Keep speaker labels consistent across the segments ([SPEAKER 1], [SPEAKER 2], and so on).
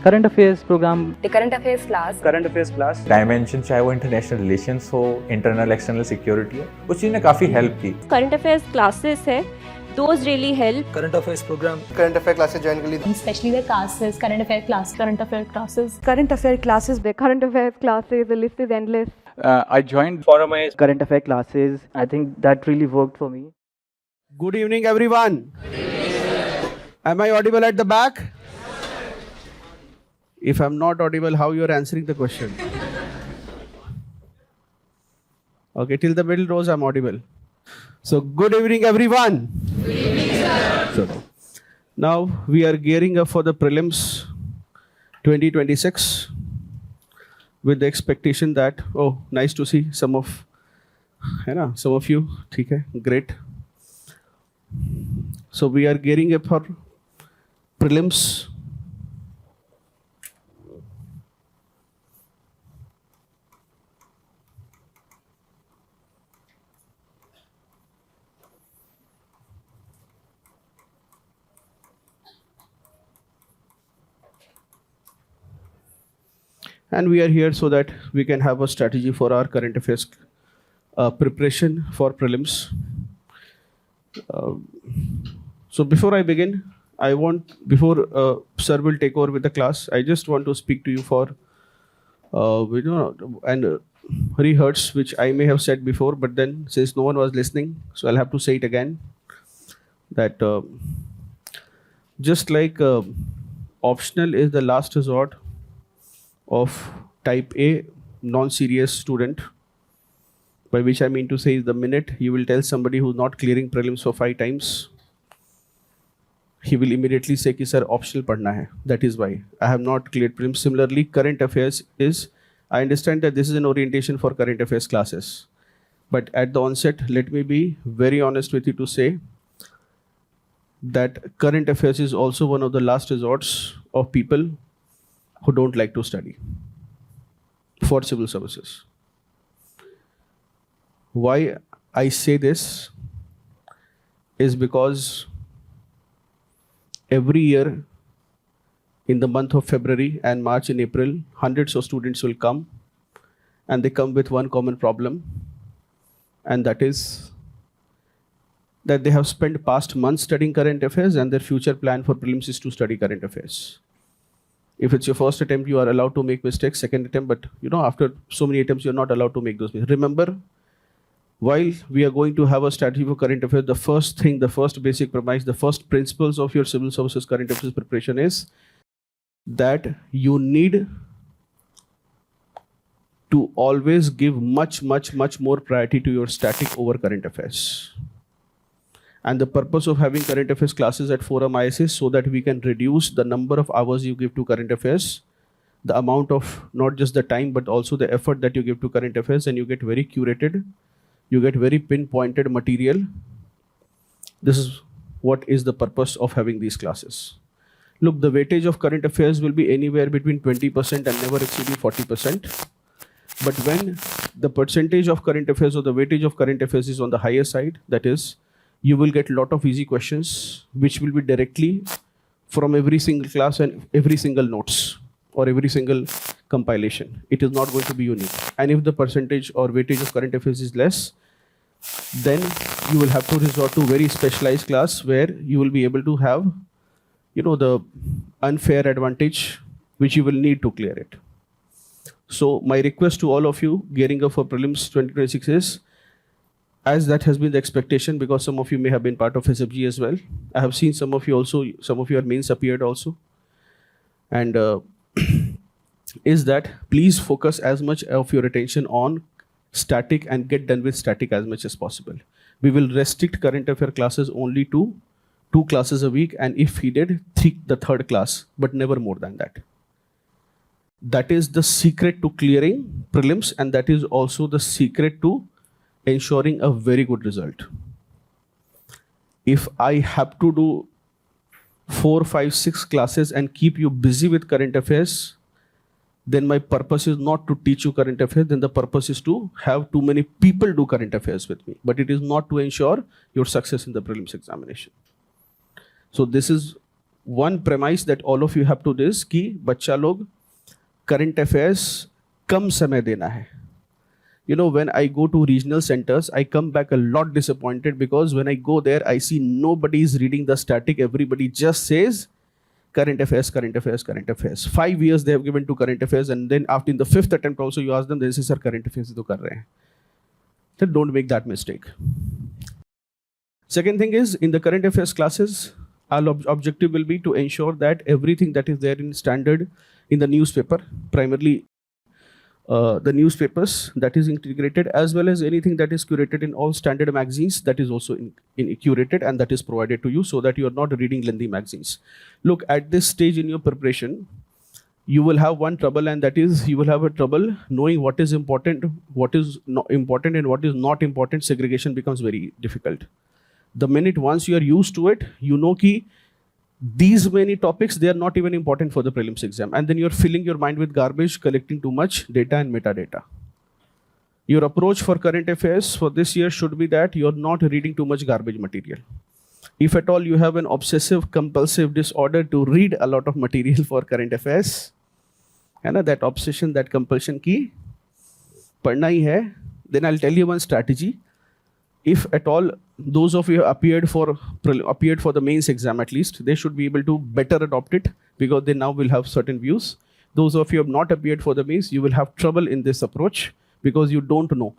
[SPEAKER 1] current affairs program,
[SPEAKER 2] the current affairs class,
[SPEAKER 3] dimension चाहे वो international relations हो, internal external security हो, उस चीज़ ने काफ़ी हेल्प की.
[SPEAKER 4] करंट अफेयर्स क्लासेस है, those really help.
[SPEAKER 5] Current affairs program,
[SPEAKER 6] current affair classes join कर ली.
[SPEAKER 7] Especially the classes, current affair classes,
[SPEAKER 4] The current affair classes, the list is endless.
[SPEAKER 1] I joined ForumIAS current affair classes. I think that really worked for me.
[SPEAKER 8] Good evening, everyone. Am I audible at the back? If I'm not audible, how you are answering the question? Okay, till the middle rows, I'm audible. So, good evening, everyone. Good evening, sir. So, now we are gearing up for the prelims 2026 with the expectation that, oh, nice to see some of you. Okay, great. So we are gearing up for prelims. And we are here so that we can have a strategy for our current affairs preparation for prelims. So before I begin, before sir will take over with the class, I just want to speak to you for, and rehearse, which I may have said before, but then since no one was listening, so I'll have to say it again, that just like optional is the last resort of type A non-serious student, by which I mean to say is the minute you will tell somebody who's not clearing prelims for 5 times, he will immediately say ki sir optional padhna hai. That is why I have not cleared prelims. Similarly, current affairs is, I understand that this is an orientation for current affairs classes. But at the onset, let me be very honest with you to say that current affairs is also one of the last resorts of people who don't like to study for civil services. Why I say this is because every year in the month of February and March and April, hundreds of students will come, and they come with one common problem, and that is that they have spent past months studying current affairs and their future plan for prelims is to study current affairs. If it's your first attempt, you are allowed to make mistakes, second attempt, but after so many attempts, you're not allowed to make those mistakes. Remember, while we are going to have a strategy for current affairs, the first thing, the first basic premise, the first principles of your civil services current affairs preparation is that you need to always give much more priority to your static over current affairs. And the purpose of having current affairs classes at ForumIAS is so that we can reduce the number of hours you give to current affairs, the amount of not just the time, but also the effort that you give to current affairs, and you get very curated, you get very pinpointed material. This is what is the purpose of having these classes. Look, the weightage of current affairs will be anywhere between 20% and never exceeding 40%. But when the percentage of current affairs or the weightage of current affairs is on the higher side, that is, you will get a lot of easy questions which will be directly from every single class and every single notes or every single compilation. It is not going to be unique. And if the percentage or weightage of current affairs is less, then you will have to resort to very specialized class where you will be able to have, the unfair advantage which you will need to clear it. So my request to all of you gearing up for prelims 2026 is, as that has been the expectation, because some of you may have been part of SFG as well. I have seen some of you also, some of your mains appeared also. And is that please focus as much of your attention on static and get done with static as much as possible. We will restrict current affair classes only to 2 classes a week, and if needed, the third class, but never more than that. That is the secret to clearing prelims, and that is also the secret to ensuring a very good result. If I have to do 4, 5, 6 classes and keep you busy with current affairs, then my purpose is not to teach you current affairs, then the purpose is to have too many people do current affairs with me. But it is not to ensure your success in the prelims examination. So this is one premise that all of you have to this कि बच्चा लोग current affairs कम समय देना है. You know, when I go to regional centers, I come back a lot disappointed because when I go there, I see nobody is reading the static. Everybody just says current affairs, current affairs, current affairs. 5 years they have given to current affairs, and then after in the 5th attempt also you ask them, they say, sir, current affairs to kar rahe hain. So don't make that mistake. Second thing is, in the current affairs classes, our objective will be to ensure that everything that is there in standard in the newspaper, primarily the newspapers that is integrated, as well as anything that is curated in all standard magazines, that is also curated and that is provided to you, so that you are not reading lengthy magazines. Look, at this stage in your preparation, you will have one trouble, and that is you will have a trouble knowing what is important, what is not important, and what is not important. Segregation becomes very difficult. The minute once you are used to it, you know ki these many topics, they are not even important for the prelims exam, and then you're filling your mind with garbage, collecting too much data and metadata. Your approach for current affairs for this year should be that you're not reading too much garbage material. If at all you have an obsessive compulsive disorder to read a lot of material for current affairs, and that obsession, that compulsion ki padna hi hai, then I'll tell you one strategy. If at all those of you appeared for the mains exam, at least they should be able to better adopt it, because they now will have certain views. Those of you who have not appeared for the mains, you will have trouble in this approach because you don't know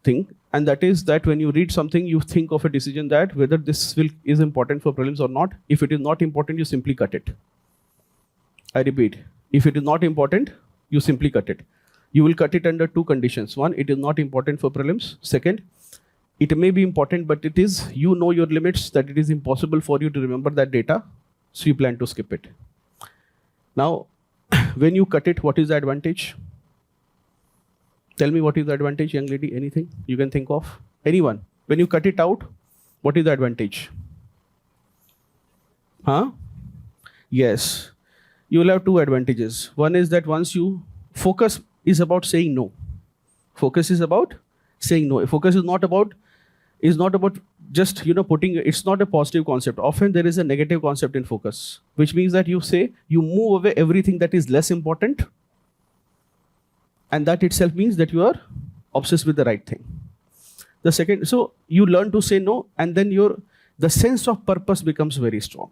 [SPEAKER 8] thing, and that is that when you read something, you think of a decision that whether this is important for prelims or not. If it is not important, you simply cut it. I repeat, if it is not important, you simply cut it. You will cut it under two conditions. One, it is not important for prelims. Second, it may be important, but it is, you know your limits, that it is impossible for you to remember that data, so you plan to skip it. Now, when you cut it, what is the advantage? Tell me what is the advantage, young lady, anything you can think of? Anyone? When you cut it out, what is the advantage? Huh? Yes. You will have two advantages. One is that once you focus is about saying no. Focus is about saying no. Focus is not about just, putting, it's not a positive concept. Often there is a negative concept in focus, which means that you say, you move away everything that is less important, and that itself means that you are obsessed with the right thing. The second, so you learn to say no, and then the sense of purpose becomes very strong,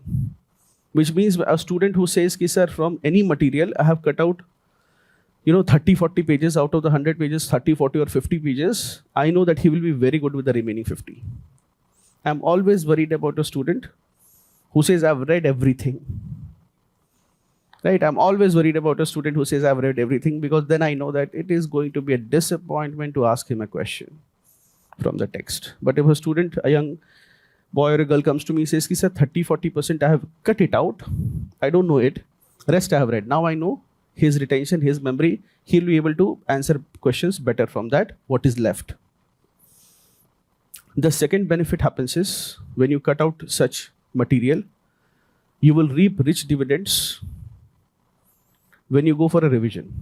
[SPEAKER 8] which means a student who says, ki sir, from any material, I have cut out 30, 40 pages out of the 100 pages, 30, 40 or 50 pages, I know that he will be very good with the remaining 50. I'm always worried about a student who says, I've read everything. Right? I'm always worried about a student who says, I've read everything, because then I know that it is going to be a disappointment to ask him a question from the text. But if a student, a young boy or a girl comes to me and says, sir, 30, 40% I have cut it out, I don't know it, rest I have read. Now I know his retention, his memory, he'll be able to answer questions better from that, what is left. The second benefit happens is, when you cut out such material, you will reap rich dividends when you go for a revision.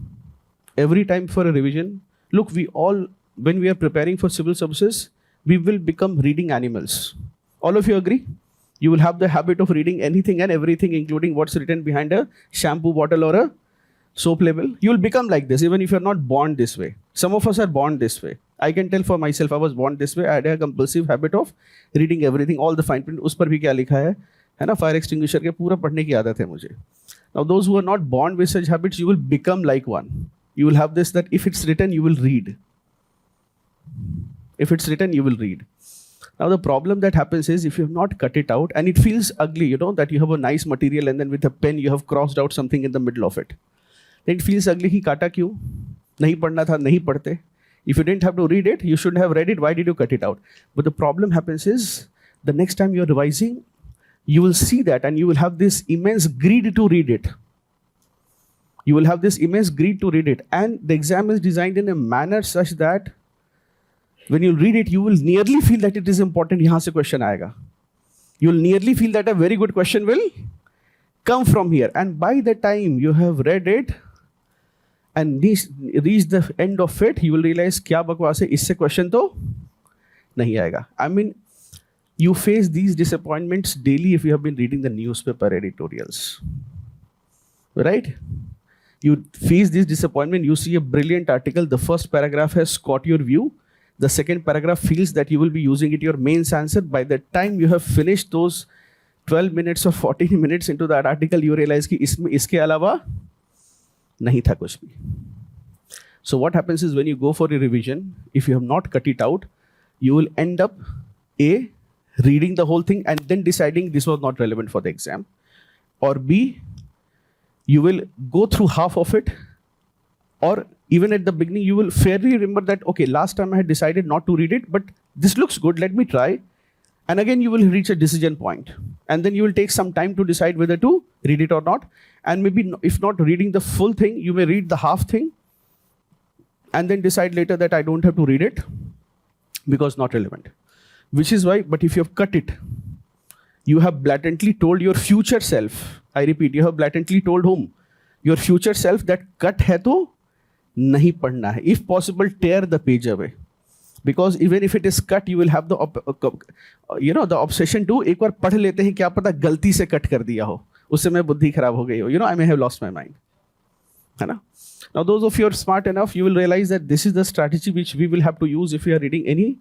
[SPEAKER 8] Every time for a revision, look, when we are preparing for civil services, we will become reading animals. All of you agree? You will have the habit of reading anything and everything, including what's written behind a shampoo bottle or a soap label. You will become like this, even if you're not born this way. Some of us are born this way. I can tell for myself, I was born this way. I had a compulsive habit of reading everything, all the fine print. उस पर भी क्या लिखा है ना, fire extinguisher के पूरा पढ़ने की आदत है मुझे. Now those who are not born with such habits, you will become like one. You will have this, that if it's written, you will read. If it's written, you will read. Now the problem that happens is, if you have not cut it out, and it feels ugly, that you have a nice material and then with a pen you have crossed out something in the middle of it. Then it feels ugly, कि काटा क्यों? नहीं पढ़ना था, नहीं पढ़ते. If you didn't have to read it, you should have read it. Why did you cut it out? But the problem happens is, the next time you're revising, you will see that and you will have this immense greed to read it. You will have this immense greed to read it. And the exam is designed in a manner such that when you read it, you will nearly feel that it is important. यहाँ से question आएगा. You will nearly feel that a very good question will come from here. And by the time you have read it and reach the end of it, you will realize क्या बकवास है, इससे question तो नहीं आएगा. I mean, You face these disappointments daily if you have been reading the newspaper editorials, right? You face this disappointment, you see a brilliant article, the first paragraph has caught your view, the second paragraph feels that you will be using it your mains answer. By the time you have finished those 12 minutes or 14 minutes into that article, you realize कि इसमें इसके अलावा नहीं था कुछ भी. So what happens is when you go for a revision, if you have not cut it out, you will end up A, reading the whole thing and then deciding this was not relevant for the exam, or B, you will go through half of it, or even at the beginning you will fairly remember that, okay, last time I had decided not to read it, but this looks good, let me try. And again you will reach a decision point, and then you will take some time to decide whether to read it or not. And maybe if not reading the full thing, you may read the half thing and then decide later that I don't have to read it because not relevant. Which is why, but if you have cut it, you have blatantly told your future self, I repeat, you have blatantly told whom? Your future self that cut hai to nahi padhna hai. If possible, tear the page away. Because even if it is cut, you will have the the obsession to एक बार पढ़ लेते हैं, क्या पता गलती से cut कर दिया हो, उससे मैं बुद्धि खराब हो गई हो, I may have lost my mind, है ना? Now those of you are smart enough, you will realize that this is the strategy which we will have to use if we are reading any,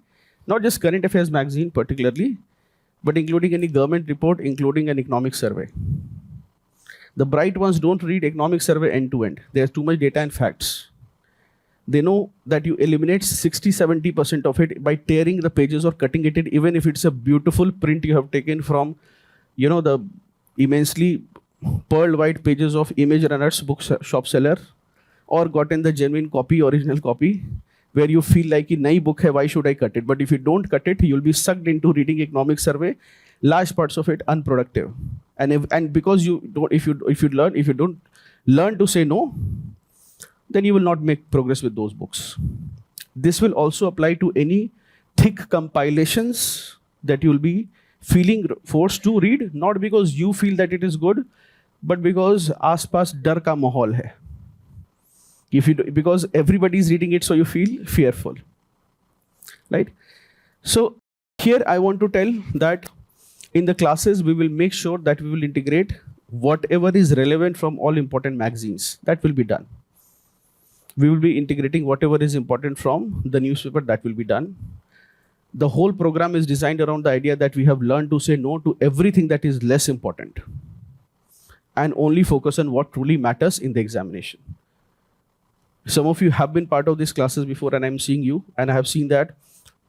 [SPEAKER 8] not just current affairs magazine particularly, but including any government report, including an economic survey. The bright ones don't read economic survey end to end. There's too much data and facts. They know that you eliminate 60-70% of it by tearing the pages or cutting it in, even if it's a beautiful print you have taken from, the immensely pearl white pages of Image Runner's book shop seller, or gotten the genuine copy, original copy, where you feel like a nai book hai, why should I cut it? But if you don't cut it, you'll be sucked into reading economic survey, large parts of it unproductive. And because you don't, if you don't learn to say no, then you will not make progress with those books. This will also apply to any thick compilations that you will be feeling forced to read, not because you feel that it is good, but because aas-paas dar ka mahol hai. Because everybody is reading it, so you feel fearful, right? So here I want to tell that in the classes, we will make sure that we will integrate whatever is relevant from all important magazines. That will be done. We will be integrating whatever is important from the newspaper. That will be done. The whole program is designed around the idea that we have learned to say no to everything that is less important and only focus on what truly matters in the examination. Some of you have been part of these classes before, and I'm seeing you, and I have seen that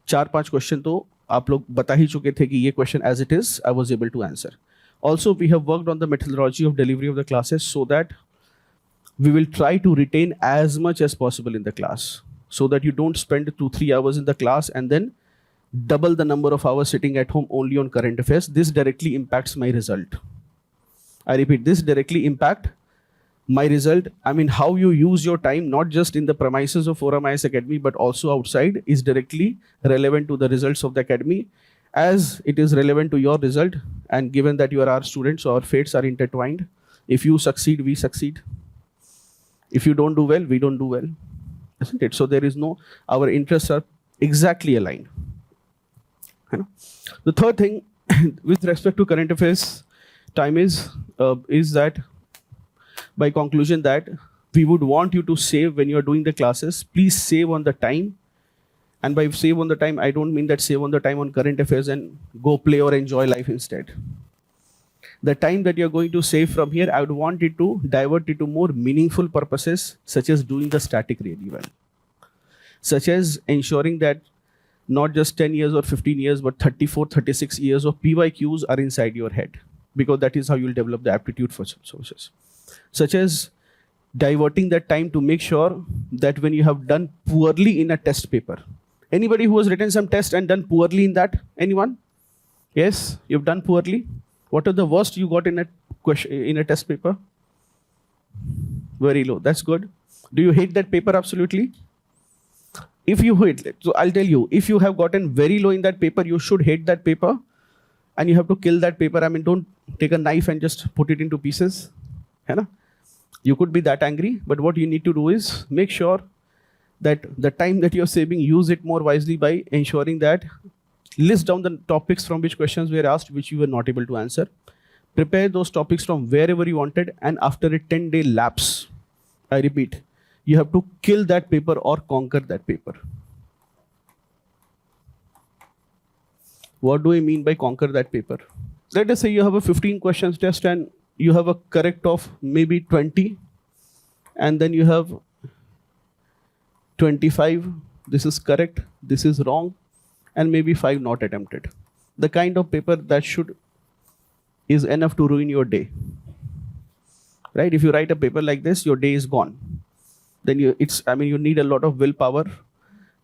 [SPEAKER 8] 4-5 question तो आप लोग बता ही चुके थे कि ये question as it is, I was able to answer. Also, we have worked on the methodology of delivery of the classes so that we will try to retain as much as possible in the class, so that you don't spend 2-3 hours in the class and then double the number of hours sitting at home only on current affairs. This directly impacts my result. I repeat, this directly impacts my result. I mean, how you use your time, not just in the premises of ForumIAS Academy, but also outside, is directly relevant to the results of the academy, as it is relevant to your result. And given that you are our students, so our fates are intertwined. If you succeed, we succeed. If you don't do well, we don't do well, isn't it? So there is no, our interests are exactly aligned. The third thing with respect to current affairs time is that by conclusion that we would want you to save when you are doing the classes. Please save on the time. And by save on the time, I don't mean that save on the time on current affairs and go play or enjoy life instead. The time that you're going to save from here, I would want it to divert it to more meaningful purposes, such as doing the static really well. Such as ensuring that not just 10 years or 15 years, but 34, 36 years of PYQs are inside your head, because that is how you'll develop the aptitude for sources. Such as diverting that time to make sure that when you have done poorly in a test paper, anybody who has written some test and done poorly in that? Anyone? Yes, you've done poorly. What are the worst you got in a question, in a test paper? Very low. That's good. Do you hate that paper absolutely? If you hate it, so I'll tell you, if you have gotten very low in that paper, you should hate that paper and you have to kill that paper. I mean, don't take a knife and just put it into pieces. You could be that angry, but what you need to do is make sure that the time that you're saving, use it more wisely by ensuring that List down the topics from which questions were asked which you were not able to answer. Prepare those topics from wherever you wanted, and after a 10-day lapse, I repeat, you have to kill that paper or conquer that paper. What do I mean by conquer that paper? Let us say you have a 15 questions test and you have a correct of maybe 20, and then you have 25, this is correct, this is wrong, and maybe 5 not attempted. The kind of paper that is enough to ruin your day. Right? If you write a paper like this, your day is gone. Then you need a lot of willpower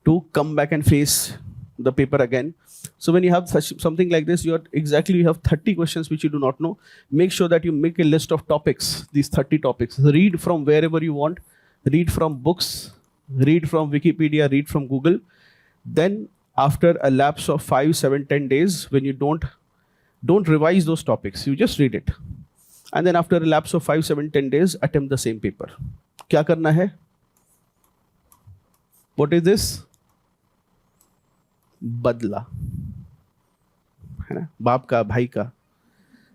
[SPEAKER 8] to come back and face the paper again. So when you have something like this, you have 30 questions which you do not know. Make sure that you make a list of topics, these 30 topics. Read from wherever you want. Read from books, read from Wikipedia, read from Google. Then after a lapse of 5, 7, 10 days, when you don't revise those topics, you just read it. And then after a lapse of 5, 7, 10 days, attempt the same paper. क्या करना है? What is this? बदला, है ना? बाप का, भाई का,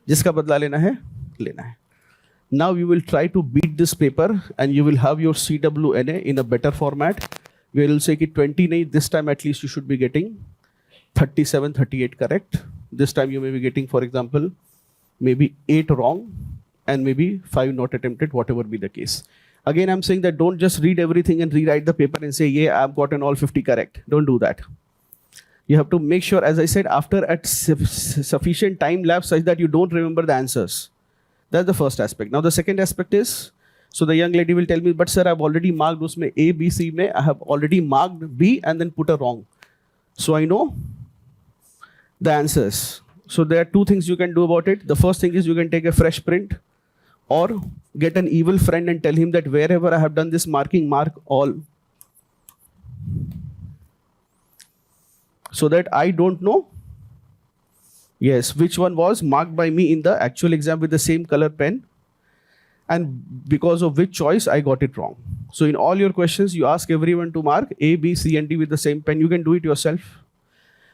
[SPEAKER 8] जिसका बदला लेना है, लेना है. Now you will try to beat this paper and you will have your CWNA in a better format. We will say कि 20 नहीं, this time at least you should be getting 37, 38 correct. This time you may be getting, for example, maybe 8 wrong and maybe 5 not attempted, whatever be the case. Again, I'm saying that don't just read everything and rewrite the paper and say, yeah, I've gotten all 50 correct. Don't do that. You have to make sure, as I said, after a sufficient time lapse such that you don't remember the answers. That's the first aspect. Now the second aspect is, so the young lady will tell me, but sir, I've already marked usme A, B, C mein, I have already marked B and then put a wrong. So I know the answers. So there are 2 things you can do about it. The first thing is you can take a fresh print or get an evil friend and tell him that wherever I have done this marking, mark all. So that I don't know, yes, which one was marked by me in the actual exam with the same color pen and because of which choice I got it wrong. So in all your questions, you ask everyone to mark A, B, C and D with the same pen. You can do it yourself.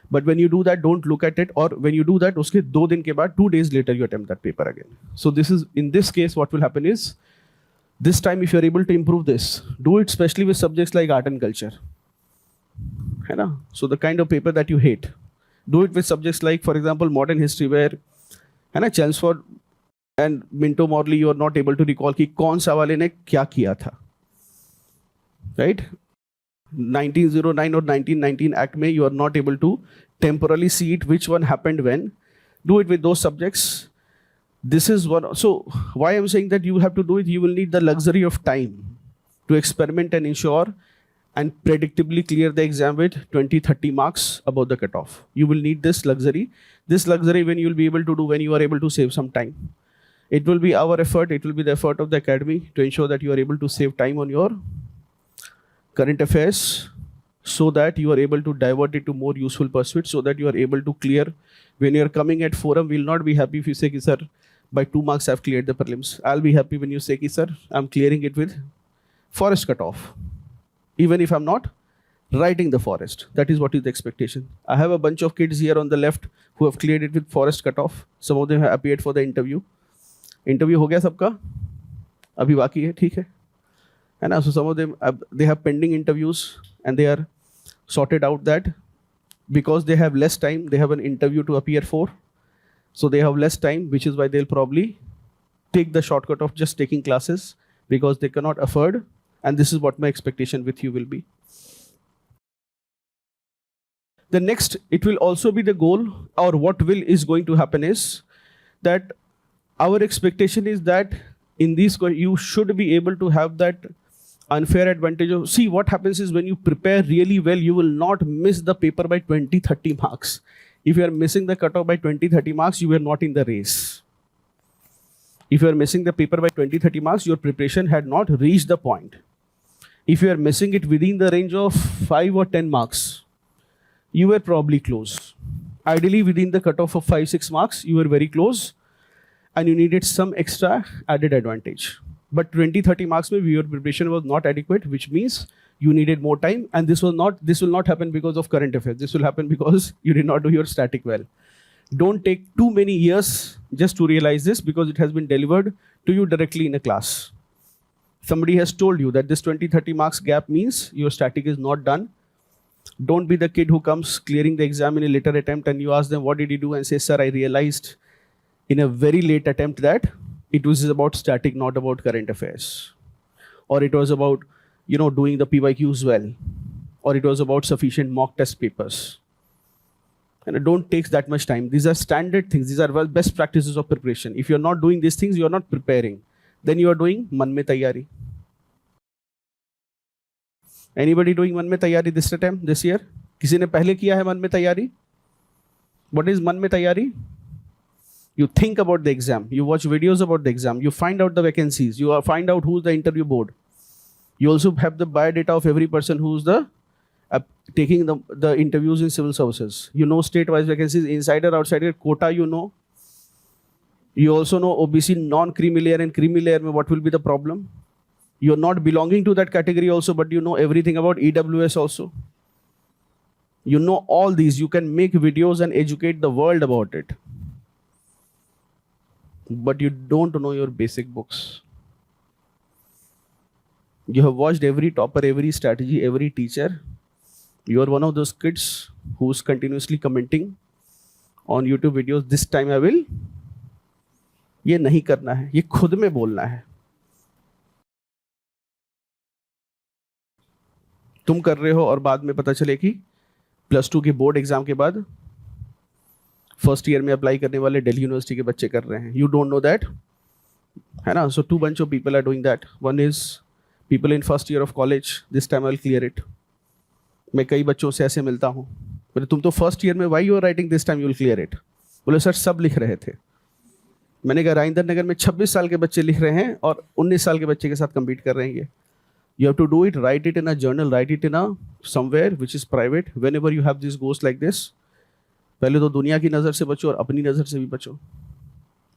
[SPEAKER 8] But when you do that, don't look at it, or when you do that, uske 2 din ke baad, 2 days later, you attempt that paper again. So this is, in this case, what will happen is, this time if you're able to improve this, do it especially with subjects like art and culture. है ना? So the kind of paper that you hate, do it with subjects like, for example, modern history, where है ना, Chelmsford and Minto Morley, you are not able to recall कि कौन सा वाले ने क्या किया था, right? 1909 or 1919 Act में you are not able to temporally see it, which one happened when. Do it with those subjects. This is one. So why I'm saying that you have to do it, you will need the luxury of time to experiment and ensure and predictably clear the exam with 20-30 marks above the cutoff. You will need this luxury. This luxury when you will be able to do when you are able to save some time. It will be our effort, it will be the effort of the academy to ensure that you are able to save time on your current affairs so that you are able to divert it to more useful pursuits, so that you are able to clear. When you are coming at forum, we will not be happy if you say, sir, by 2 marks I've cleared the prelims. I'll be happy when you say, sir, I'm clearing it with forest cutoff. Even if I'm not writing the forest. That is what is the expectation. I have a bunch of kids here on the left who have cleared it with forest cutoff. Some of them have appeared for the interview. Interview हो गया सबका? अभी बाकी है, ठीक है? And so some of them, they have pending interviews and they are sorted out that because they have less time, they have an interview to appear for. So they have less time, which is why they'll probably take the shortcut of just taking classes because they cannot afford. And this is what my expectation with you will be. The next, it will also be the goal, or what is going to happen is that our expectation is that in these, you should be able to have that unfair advantage of, see what happens is when you prepare really well, you will not miss the paper by 20-30 marks. If you are missing the cutoff by 20-30 marks, you are not in the race. If you are missing the paper by 20-30 marks, your preparation had not reached the point. If you are missing it within the range of 5 or 10 marks, you were probably close. Ideally, within the cutoff of 5-6 marks, you were very close and you needed some extra added advantage. But 20-30 marks, maybe your preparation was not adequate, which means you needed more time, and this will not happen because of current affairs. This will happen because you did not do your static well. Don't take too many years just to realize this, because it has been delivered to you directly in a class. Somebody has told you that this 20-30 marks gap means your static is not done. Don't be the kid who comes clearing the exam in a later attempt and you ask them, what did you do? And say, sir, I realized in a very late attempt that it was about static, not about current affairs. Or it was about, doing the PYQs well. Or it was about sufficient mock test papers. And don't take that much time. These are standard things. These are best practices of preparation. If you're not doing these things, you're not preparing. Then you are doing man mein taiyari. Anybody doing man mein taiyari this year? Kisi ne pehle kiya hai man mein taiyari? What is man mein taiyari? You think about the exam. You watch videos about the exam. You find out the vacancies. You find out who's the interview board. You also have the biodata of every person who's taking the interviews in civil services. You know state-wise vacancies, insider, outsider, quota, you know. You also know OBC, non-creamy layer and creamy layer, what will be the problem. You're not belonging to that category also, but you know everything about EWS also. You know all these. You can make videos and educate the world about it. But you don't know your basic books. You have watched every topper, every strategy, every teacher. You are one of those kids who's continuously commenting on YouTube videos. This time I will. ये नहीं करना है, ये खुद में बोलना है. तुम कर रहे हो और बाद में पता चले कि +2 के बोर्ड एग्जाम के बाद फर्स्ट ईयर में अप्लाई करने वाले दिल्ली यूनिवर्सिटी के बच्चे कर रहे हैं. यू डोंट नो दैट, है ना. सो 2 bunch of people are doing that. One is people in first year of college. This time I will clear it. मैं कई बच्चों से ऐसे मिलता हूँ, बोले तुम तो फर्स्ट ईयर में, why you are writing this time you will clear it? बोले सर सब लिख रहे थे. मैंने कहा राजेंद्र नगर में 26 साल के बच्चे लिख रहे हैं और 19 साल के बच्चे के साथ compete कर रहे हैं. You have to do it, write it in a journal, write it in a somewhere which is private. Whenever you have these goals like this, पहले तो दुनिया की नज़र से बचो और अपनी नज़र से भी बचो.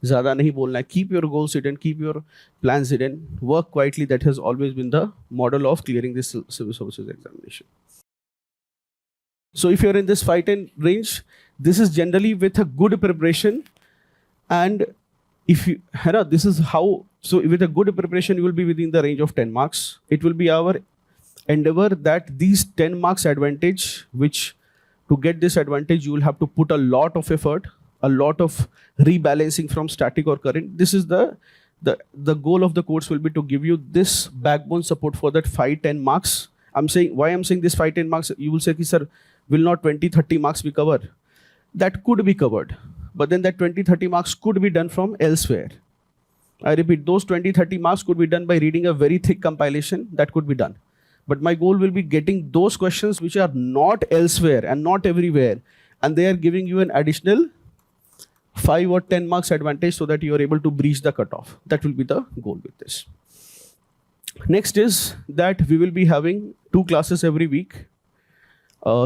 [SPEAKER 8] ज़्यादा नहीं बोलना है. Keep your goals hidden, keep your plans hidden. Work quietly. That has always been the model of clearing this civil services examination. So if you're in this 5-10 range, this is generally with a good preparation. And if you, this is how, so with a good preparation, you will be within the range of 10 marks. It will be our endeavor that these 10 marks advantage, which to get this advantage, you will have to put a lot of effort, a lot of rebalancing from static or current. This is the goal of the course will be to give you this backbone support for that 5-10 marks. Why I'm saying this 5-10 marks, you will say, sir, will not 20-30 marks be covered? That could be covered. But then that 20-30 marks could be done from elsewhere. I repeat, those 20-30 marks could be done by reading a very thick compilation. That could be done. But my goal will be getting those questions which are not elsewhere and not everywhere. And they are giving you an additional 5 or 10 marks advantage so that you are able to breach the cutoff. That will be the goal with this. Next is that we will be having 2 classes every week.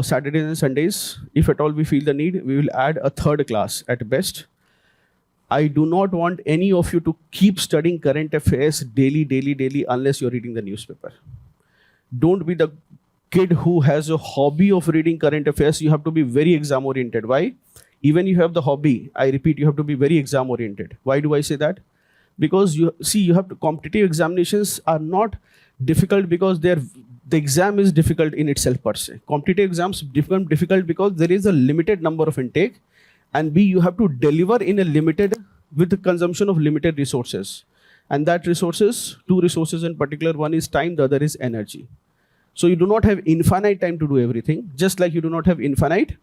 [SPEAKER 8] Saturdays and Sundays. If at all we feel the need, we will add a 3rd class at best. I do not want any of you to keep studying current affairs daily unless you're reading the newspaper. Don't be the kid who has a hobby of reading current affairs. You have to be very exam oriented. Why? Even you have the hobby, I repeat, you have to be very exam oriented. Why do I say that? Because you have to, competitive examinations are not difficult because the exam is difficult in itself per se. Competitive exams become difficult because there is a limited number of intake, and B, you have to deliver in a limited, with the consumption of limited resources. And that resources, 2 resources in particular, one is time, the other is energy. So you do not have infinite time to do everything, just like you do not have infinite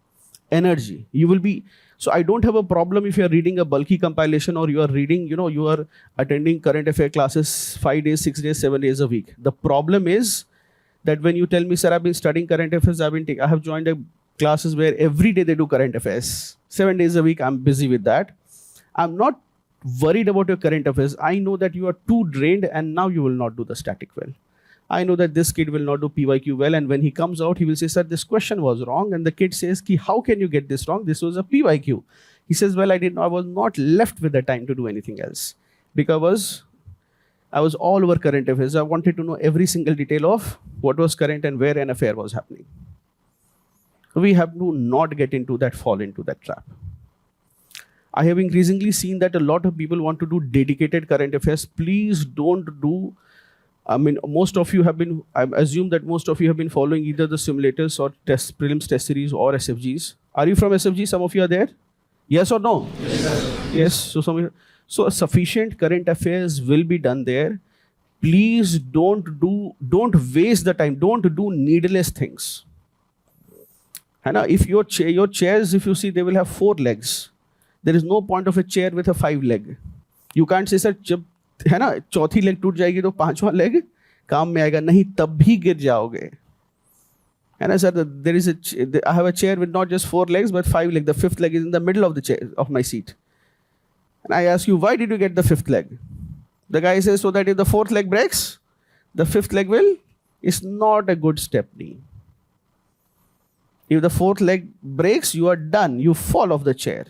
[SPEAKER 8] energy. You will be, so I don't have a problem if you are reading a bulky compilation or you are reading, you are attending current affair classes 5 days, 6 days, 7 days a week. The problem is that when you tell me, sir, I've been studying current affairs, I have joined classes where every day they do current affairs. 7 days a week, I'm busy with that. I'm not worried about your current affairs. I know that you are too drained and now you will not do the static well. I know that this kid will not do PYQ well, and when he comes out, he will say, sir, this question was wrong. And the kid says, how can you get this wrong? This was a PYQ. He says, well, I was not left with the time to do anything else. Because I was all over current affairs. I wanted to know every single detail of what was current and where an affair was happening. We have to not get into that, fall into that trap. I have increasingly seen that a lot of people want to do dedicated current affairs. Please don't do, most of you have been, I assume that most of you have been following either the simulators or prelims test series or SFGs. Are you from SFG? Some of you are there? Yes or no? Yes. So sufficient current affairs will be done there. Please don't waste the time. Don't do needless things. If your chairs, if you see, they will have 4 legs. There is no point of a chair with a 5 leg. You can't say, sir, जब है ना चौथी leg टूट जाएगी तो 5वां leg काम में आएगा नहीं, तब भी गिर जाओगे. And I said, I have a chair with not just 4 legs but 5 legs. The 5th leg is in the middle of the chair, of my seat. And I ask you, why did you get the 5th leg? The guy says, so that if the 4th leg breaks, the 5th leg will. It's not a good stepney. If the 4th leg breaks, you are done. You fall off the chair.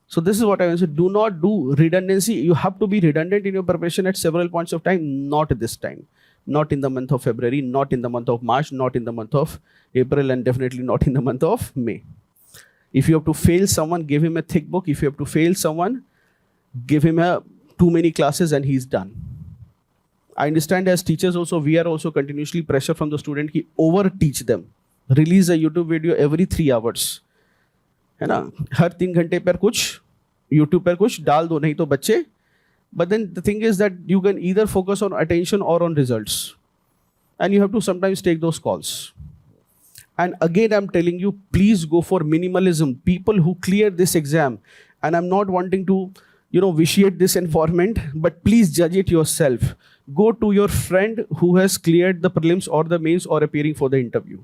[SPEAKER 8] So this is what I want to say. Do not do redundancy. You have to be redundant in your preparation at several points of time. Not this time. Not in the month of February, not in the month of March, not in the month of April, and definitely not in the month of May. If you have to fail someone, give him a thick book. If you have to fail someone, give him too many classes and he's done. I understand as teachers also, we are also continuously pressure from the student ki over teach them. Release a YouTube video every 3 hours. है ना, हर 3 घंटे पर कुछ YouTube पर कुछ डाल दो, नहीं तो बच्चे. But then the thing is that you can either focus on attention or on results. And you have to sometimes take those calls. And again, I'm telling you, please go for minimalism. People who clear this exam, and I'm not wanting to, vitiate this environment, but please judge it yourself. Go to your friend who has cleared the prelims or the mains or appearing for the interview.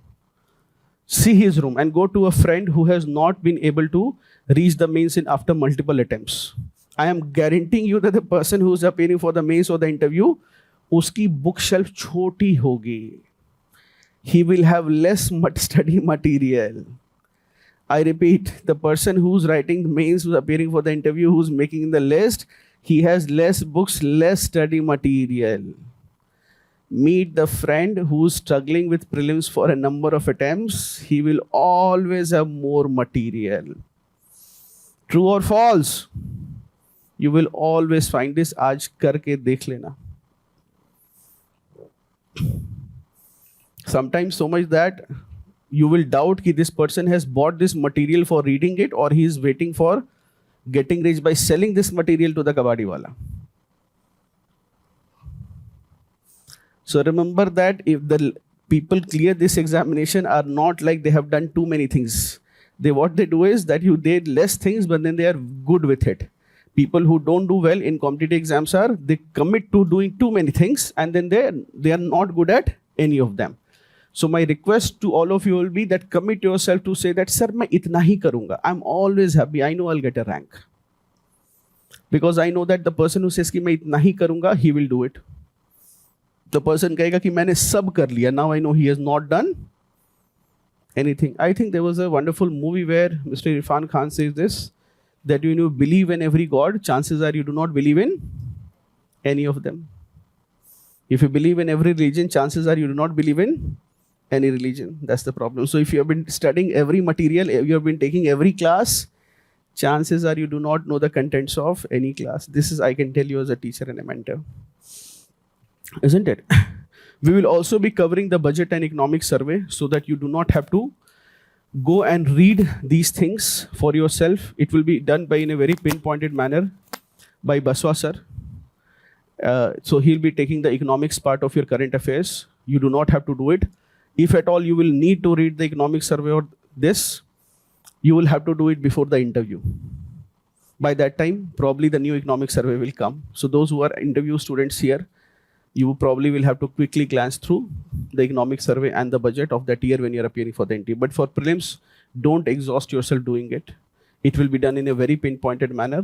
[SPEAKER 8] See his room, and go to a friend who has not been able to reach the mains in after multiple attempts. I am guaranteeing you that the person who is appearing for the mains or the interview, uski bookshelf choti hogi. He will have less study material. I repeat, the person who's writing the mains, who's appearing for the interview, who's making the list, he has less books, less study material. Meet the friend who's struggling with prelims for a number of attempts. He will always have more material. True or false? You will always find this. Aaj karke dekh lena. Sometimes so much that you will doubt that this person has bought this material for reading it, or he is waiting for getting rich by selling this material to the kabadi wala. So remember that if the people clear this examination are not like they have done too many things. What they do is that you did less things, but then they are good with it. People who don't do well in competitive exams they commit to doing too many things, and then they are not good at any of them. So my request to all of you will be that commit yourself to say that, sir, main itna hi karunga. I'm always happy. I know I'll get a rank. Because I know that the person who says ki main itna hi karunga, he will do it. The person kahega ki maine sab kar liya. Now I know he has not done anything. I think there was a wonderful movie where Mr. Irfan Khan says this, that when you believe in every god, chances are you do not believe in any of them. If you believe in every religion, chances are you do not believe in any religion. That's the problem. So if you have been studying every material, you have been taking every class, chances are you do not know the contents of any class. This is, I can tell you as a teacher and a mentor. Isn't it? We will also be covering the budget and economic survey so that you do not have to go and read these things for yourself. It will be done in a very pinpointed manner by Baswa sir. So he'll be taking the economics part of your current affairs. You do not have to do it. If at all you will need to read the economic survey or this, you will have to do it before the interview. By that time, probably the new economic survey will come. So those who are interview students here, you probably will have to quickly glance through the economic survey and the budget of that year when you're appearing for the interview. But for prelims, don't exhaust yourself doing it. It will be done in a very pinpointed manner.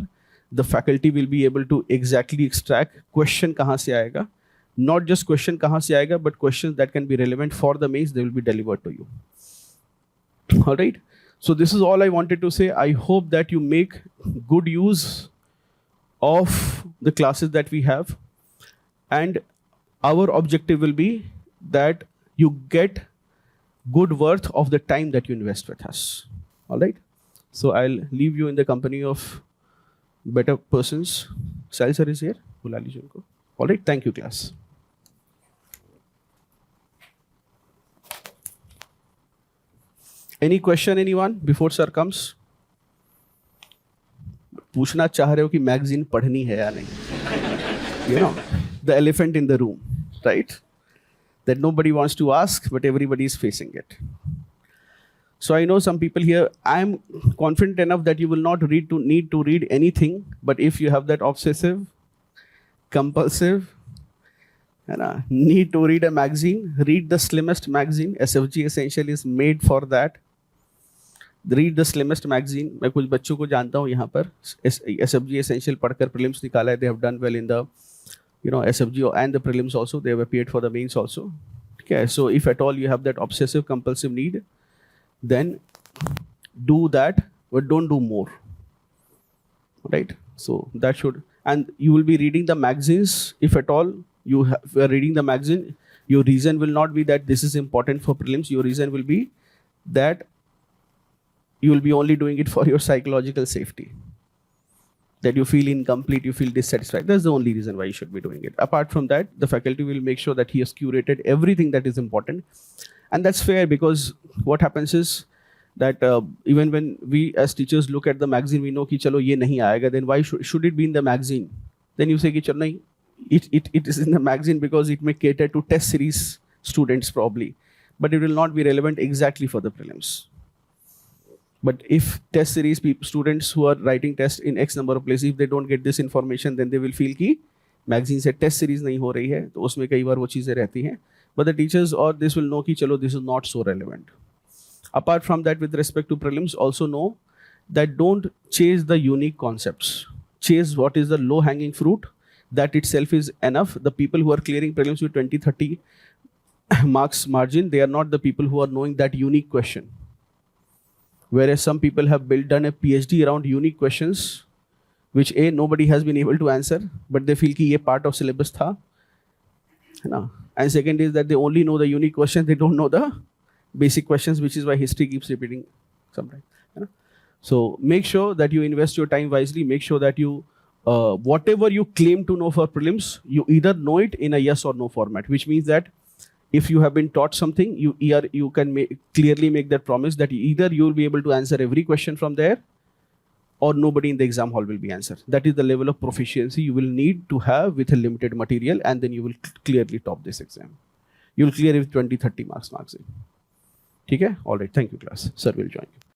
[SPEAKER 8] The faculty will be able to exactly extract question kahan se aayega. Not just question kahan se aayega, but questions that can be relevant for the mains, they will be delivered to you. All right. So this is all I wanted to say. I hope that you make good use of the classes that we have. and our objective will be that you get good worth of the time that you invest with us. All right. So I'll leave you in the company of better persons. Sahil sir is here. बुला लीजिए उनको. All right. Thank you, class. Any question, anyone, before sir comes? पूछना चाह रहे हो कि magazine पढ़नी है या नहीं? You know, the elephant in the room, right? That nobody wants to ask, but everybody is facing it. So I know some people here, I am confident enough that you will not need to read anything, but if you have that obsessive, compulsive, need to read a magazine, read the slimmest magazine. SFG Essential is made for that. Read the slimmest magazine. मैं कुछ बच्चों को जानता हूँ यहाँ पर SFG Essential पढ़कर prelims निकाला है. They have done well in the SFG and the prelims also. They have appeared for the mains also. Okay, so if at all you have that obsessive compulsive need, then do that, but don't do more. Right? So that should, and you will be reading the magazines. If at all you are reading the magazine, your reason will not be that this is important for prelims. Your reason will be that you will be only doing it for your psychological safety. That you feel incomplete, you feel dissatisfied. That's the only reason why you should be doing it. Apart from that, the faculty will make sure that he has curated everything that is important. And that's fair, because what happens is that even when we as teachers look at the magazine, we know ki chalo ye nahi aayega, then why should it be in the magazine? Then you say ki chalo nahi, it is in the magazine because it may cater to test series students probably, but it will not be relevant exactly for the prelims. But if test series students who are writing tests in X number of places, if they don't get this information, then they will feel कि magazine से test series नहीं हो रही है, तो उसमें कई बार वो चीज़ें रहती हैं. But the teachers or this will know कि चलो this is not so relevant. Apart from that, with respect to prelims, also know that don't chase the unique concepts. Chase what is the low-hanging fruit. That itself is enough. The people who are clearing prelims with 20-30 marks margin, they are not the people who are knowing that unique question. Whereas some people have done a PhD around unique questions, which nobody has been able to answer, but they feel कि ये part of syllabus था, है ना? And second is that they only know the unique questions, they don't know the basic questions, which is why history keeps repeating sometimes. है ना? So make sure that you invest your time wisely. Make sure that you, whatever you claim to know for prelims, you either know it in a yes or no format, which means that if you have been taught something, you can clearly make that promise that either you will be able to answer every question from there, or nobody in the exam hall will be answered. That is the level of proficiency you will need to have with a limited material, and then you will clearly top this exam. You will clear it with 20-30 marks. ठीक है? All right. Thank you, class. Sir will join you.